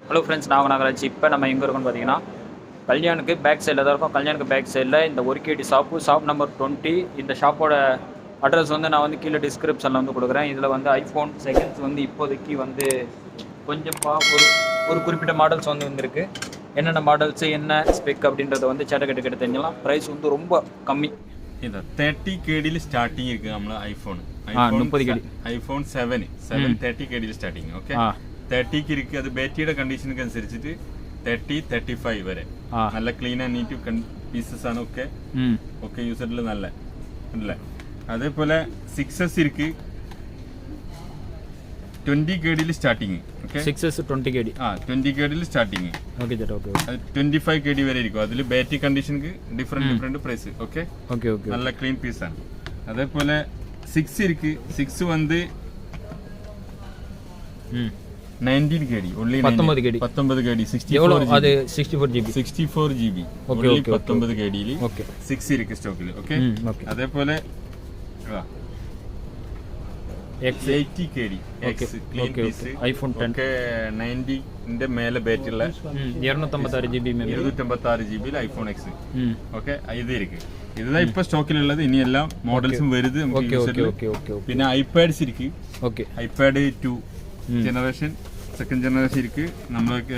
Hello friends, நான் நாகராஜ். இப்போ நம்ம எங்கே இருக்கோம்னு பார்த்தீங்கன்னா, கல்யாணுக்கு பேக் சைடில் தான் இருக்கும். கல்யாணுக்கு பேக் சைடில் இந்த ஒர்க்கேடி ஷாப் நம்பர் 20. இந்த ஷாப்போட அட்ரஸ் வந்து நான் வந்து கீழே டிஸ்கிரிப்ஷனில் வந்து கொடுக்குறேன். இதில் வந்து ஐஃபோன் செகண்ட்ஸ் வந்து இப்போதைக்கு வந்து கொஞ்சம் ஒரு குறிப்பிட்ட மாடல்ஸ் வந்து வந்துருக்கு. என்னென்ன மாடல்ஸு என்ன ஸ்பெக் அப்படின்றத வந்து சேட்டை தெரிஞ்சலாம். ப்ரைஸ் வந்து ரொம்ப கம்மி. ഇത് 30 KD സ്റ്റാർട്ടിങ് ഇരിക്കും നമ്മൾ iPhone 30 KD iPhone 7 30 KD starting. Okay, 30 ഇരിക്കും. അത് ബാറ്ററിയുടെ കണ്ടീഷനൊക്കെ അനുസരിച്ചിട്ട് 30-35 വരെ നല്ല ക്ലീൻ ആൻഡ് നീറ്റ് പീസസ് ആണ്. ഒക്കെ ഒക്കെ യൂസറിൽ നല്ല അല്ലേ. അതേപോലെ 6S ഇരിക്ക് 20 KD starting. Okay, 6S 20 KD 20 KD starting. Okay ചേട്ടാ, ഓക്കെ. 25 KD വരെ ഇരിക്കും. അതിൽ ബാറ്ററി കണ്ടീഷനുക്ക് ഡിഫറെന്റ് പ്രൈസ്. ഓക്കെ, നല്ല ക്ലീൻ പീസ് ആണ്. അതേപോലെ 6 ഇരിക്ക്. 6 വന്ന് 19 KD only 19 KD 64 GB only 19 KD യിൽ 6 ഇരിക്ക് സ്റ്റോക്കിൽ. ഓക്കെ, അതേപോലെ X80 KD clean piece iPhone 10 90 ന്റെ മേലെ ബാറ്ററി ഉള്ള 256 GB ഐഫോൺ X. ഓക്കെ, ഇത് ഇരിക്ക്. இதுதான் இப்ப ஸ்டாக்கில் உள்ளது. இனி எல்லாம் மாடல்ஸும் வருது. പിന്നെ ഐപാഡ്സ് ഇരിക്ക്. Okay, iPad 2 generation second generation ഇരിക്ക്. നമ്മൾക്ക്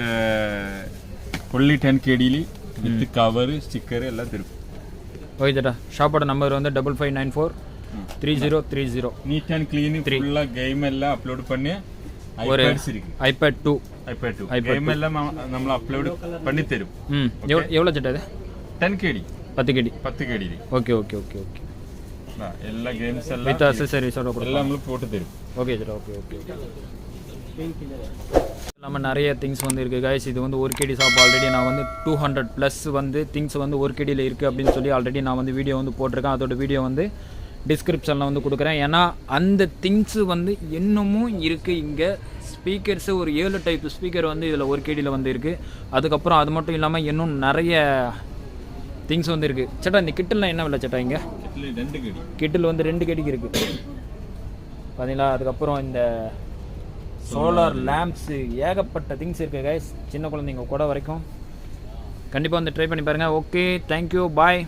only 10 KD യിൽ വിത്ത് കവർ സ്റ്റിക്കർ എല്ലാം തരും. ഓക്കെ ചേട്ടാ, ഷോപ്പോടെ നമ്പർ வந்து 55943030. നീറ്റ് ആൻഡ് ക്ലീൻ ഫുള്ള ഗെയിം എല്ലാം അപ്ലോഡ് பண்ணி ഐപാഡ്സ് ഇരിക്ക്. ഐപാഡ് 2 ഗെയിം എല്ലാം നമ്മൾ അപ്ലോഡ് பண்ணி തരും. எவ்வளவு ചേട്ടാ ഇത്? 10 KD 10 KD. ഓക്കെ. എല്ലാ ഗെയിംസ് എല്ലാം വിത്ത് അക്സസറീസ് എല്ലാം നമ്മൾ പോട്ട് തരും. ஓகே ചേട്ടാ, ஓகே. நம்ம நிறைய திங்ஸ் வந்து இருக்குது கைஸ். இது வந்து 1 KD ஷாப். ஆல்ரெடி நான் வந்து 200+ வந்து திங்ஸ் வந்து 1 KD இருக்குது அப்படின்னு சொல்லி ஆல்ரெடி நான் வந்து வீடியோ வந்து போட்டிருக்கேன். அதோட வீடியோ வந்து டிஸ்கிரிப்ஷனில் வந்து கொடுக்குறேன். ஏன்னா அந்த திங்ஸு வந்து இன்னமும் இருக்குது இங்கே. ஸ்பீக்கர்ஸு ஒரு 7 டைப் ஸ்பீக்கர் வந்து இதில் 1 KD வந்து இருக்குது. அதுக்கப்புறம் அது மட்டும் இல்லாமல் இன்னும் நிறைய திங்ஸ் வந்து இருக்குது. சேட்டா, இந்த கிட்டில்லாம் என்ன விலை சேட்டா? இங்கே கிட்டில் வந்து 2 KDக்கு இருக்குது பார்த்தீங்களா. அதுக்கப்புறம் இந்த சோலார் லேம்ப்ஸு ஏகப்பட்ட திங்ஸ் இருக்குது கைஸ். சின்ன குழந்தைங்க கூட வரைக்கும் கண்டிப்பாக வந்து ட்ரை பண்ணி பாருங்கள். ஓகே, தேங்க்யூ, பாய்.